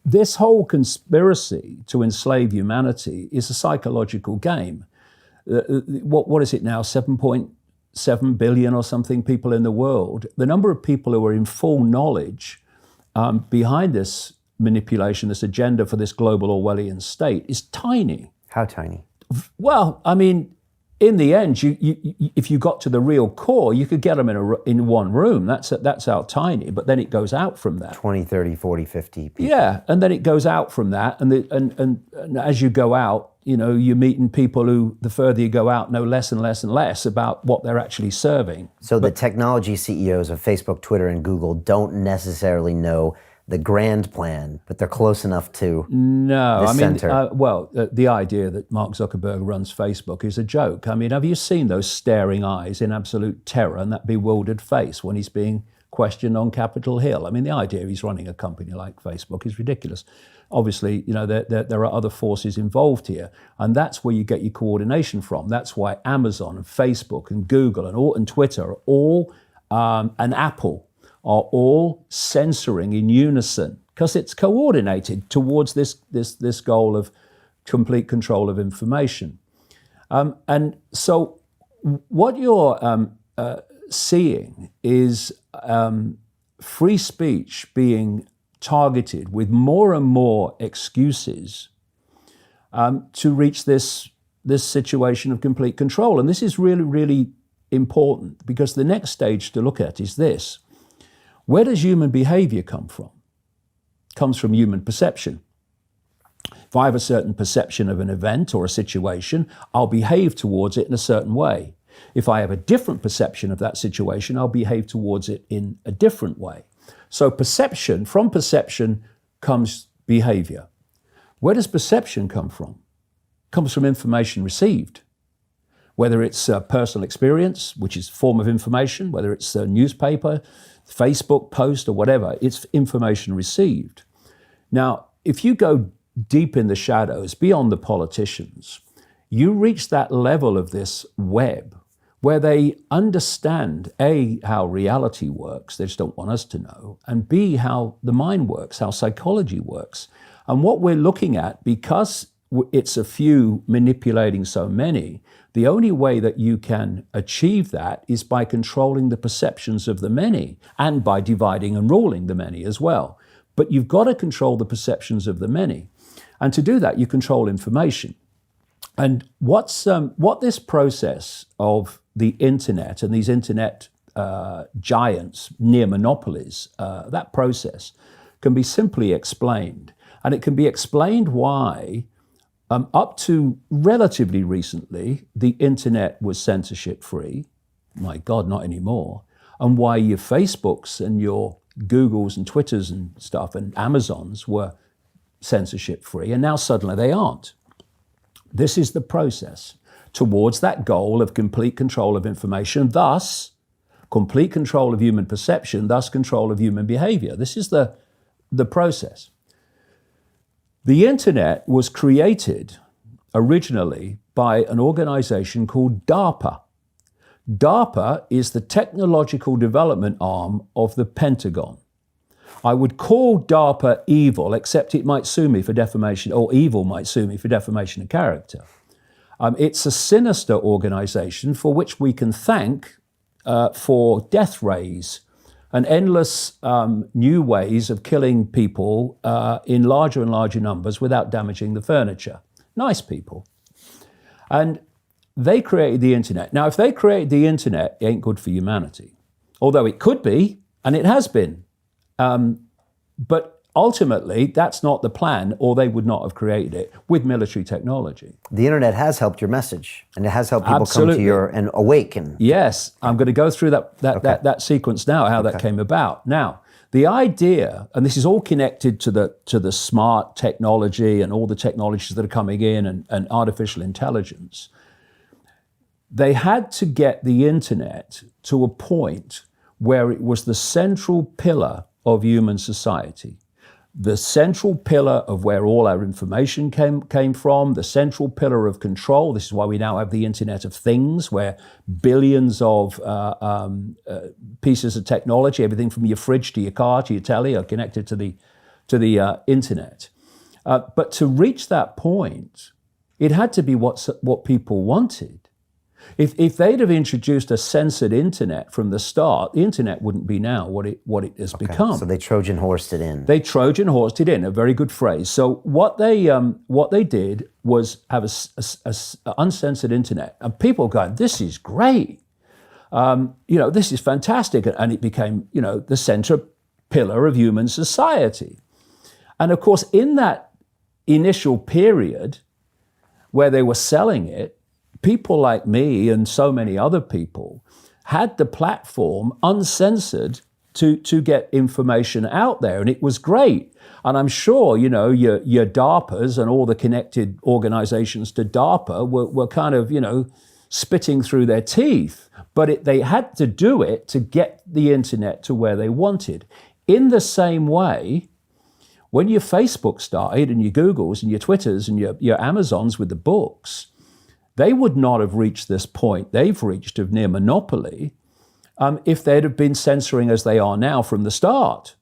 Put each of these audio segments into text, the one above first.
this whole conspiracy to enslave humanity is a psychological game. What is it now? 7.7 billion or something people in the world. The number of people who are in full knowledge behind this manipulation, this agenda for this global Orwellian state is tiny. How tiny? Well, I mean, in the end, you if you got to the real core, you could get them in one room. That's how tiny, but then it goes out from that. 20, 30, 40, 50 people. Yeah, and then it goes out from that, and as you go out, you're meeting people who, the further you go out, know less and less and less about what they're actually serving. So the technology CEOs of Facebook, Twitter, and Google don't necessarily know the grand plan, but they're close enough to the center. The idea that Mark Zuckerberg runs Facebook is a joke. I mean, have you seen those staring eyes in absolute terror and that bewildered face when he's being questioned on Capitol Hill? I mean, the idea he's running a company like Facebook is ridiculous. Obviously, there are other forces involved here, and that's where you get your coordination from. That's why Amazon and Facebook and Google and Twitter are all, and Apple are all censoring in unison, because it's coordinated towards this goal of complete control of information. And so what you're seeing is free speech being targeted with more and more excuses to reach this situation of complete control. And this is really, really important, because the next stage to look at is this. Where does human behavior come from? It comes from human perception. If I have a certain perception of an event or a situation, I'll behave towards it in a certain way. If I have a different perception of that situation, I'll behave towards it in a different way. So from perception comes behavior. Where does perception come from? It comes from information received. Whether it's a personal experience, which is a form of information, whether it's a newspaper, Facebook post, or whatever, it's information received. Now, if you go deep in the shadows, beyond the politicians, you reach that level of this web where they understand, A, how reality works, they just don't want us to know, and B, how the mind works, how psychology works. And what we're looking at, because it's a few manipulating so many, the only way that you can achieve that is by controlling the perceptions of the many, and by dividing and ruling the many as well. But you've got to control the perceptions of the many. And to do that, you control information. And what this process of the internet and these internet giants, near monopolies, that process can be simply explained. And it can be explained why, up to relatively recently, the internet was censorship free. My God, not anymore. And why your Facebooks and your Googles and Twitters and stuff and Amazons were censorship free, and now suddenly they aren't. This is the process towards that goal of complete control of information, thus complete control of human perception, thus control of human behavior. This is the process. The internet was created originally by an organization called DARPA. DARPA is the technological development arm of the Pentagon. I would call DARPA evil, except it might sue me for defamation, or evil might sue me for defamation of character. It's a sinister organization for which we can thank for death rays and endless new ways of killing people in larger and larger numbers without damaging the furniture. Nice people. And they created the internet. Now, if they created the internet, it ain't good for humanity. Although it could be, and it has been. But ultimately, that's not the plan, or they would not have created it with military technology. The internet has helped your message, and it has helped people come to your and awaken. Yes, I'm going to go through that sequence now, how that came about. Now, the idea, and this is all connected to the smart technology and all the technologies that are coming in and artificial intelligence. They had to get the internet to a point where it was the central pillar of human society, the central pillar of where all our information came from, the central pillar of control. This is why we now have the Internet of Things, where billions of pieces of technology, everything from your fridge to your car to your telly, are connected to internet. But to reach that point, it had to be what people wanted. If they'd have introduced a censored internet from the start, the internet wouldn't be now what it has become. So they Trojan horsed it in. They Trojan horsed it in, a very good phrase. So what they did was have a uncensored internet, and people going, "This is great, this is fantastic," and it became the central pillar of human society. And of course, in that initial period where they were selling it, people like me and so many other people had the platform uncensored to get information out there, and it was great. And I'm sure your DARPAs and all the connected organizations to DARPA were kind of spitting through their teeth, but they had to do it to get the internet to where they wanted. In the same way, when your Facebook started and your Googles and your Twitters and your Amazons with the books, they would not have reached this point they've reached of near monopoly if they'd have been censoring as they are now from the start.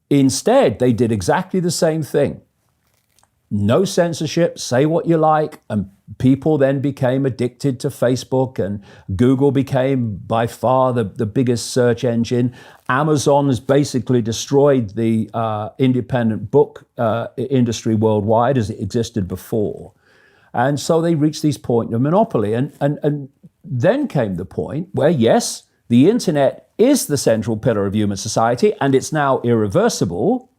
Instead, they did exactly the same thing. No censorship, say what you like, and people then became addicted to Facebook, and Google became by far the biggest search engine. Amazon has basically destroyed the independent book industry worldwide as it existed before. And so they reached this point of monopoly. And then came the point where, yes, the internet is the central pillar of human society, and it's now irreversible.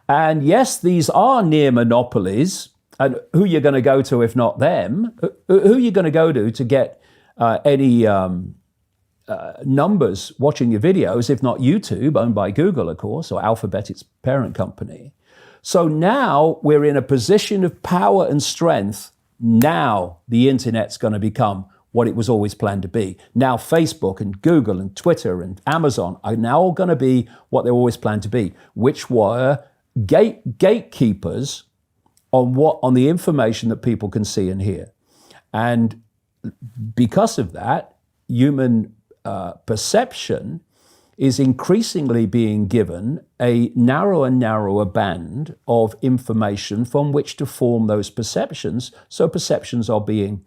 And yes, these are near monopolies. And who you're going to go to if not them? Who are you going to go to get any numbers watching your videos, if not YouTube, owned by Google, of course, or Alphabet, its parent company. So now we're in a position of power and strength. Now the internet's going to become what it was always planned to be. Now Facebook and Google and Twitter and Amazon are now going to be what they always planned to be, which were gatekeepers on the information that people can see and hear. And because of that, human perception is increasingly being given a narrower and narrower band of information from which to form those perceptions. So perceptions are being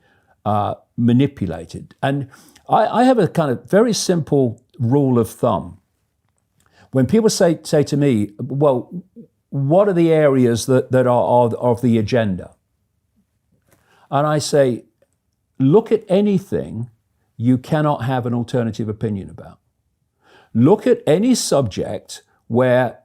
manipulated. And I have a kind of very simple rule of thumb. When people say to me, well, what are the areas that are of the agenda? And I say, look at anything you cannot have an alternative opinion about. Look at any subject where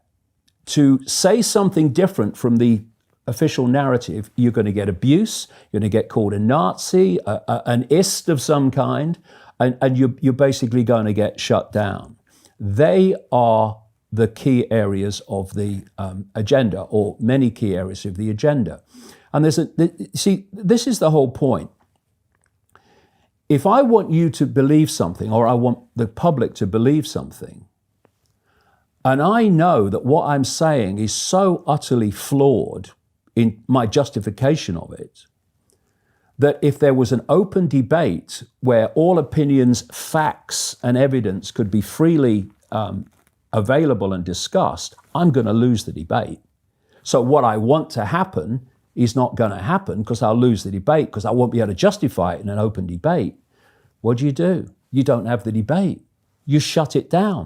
to say something different from the official narrative, you're going to get abuse, you're going to get called a Nazi, an ist of some kind, and you're basically going to get shut down. They are the key areas of the agenda, or many key areas of the agenda. And this is the whole point. If I want you to believe something, or I want the public to believe something, and I know that what I'm saying is so utterly flawed in my justification of it, that if there was an open debate where all opinions, facts, and evidence could be freely available and discussed, I'm going to lose the debate. So what I want to happen is not going to happen because I'll lose the debate, because I won't be able to justify it in an open debate. What do? You don't have the debate. You shut it down.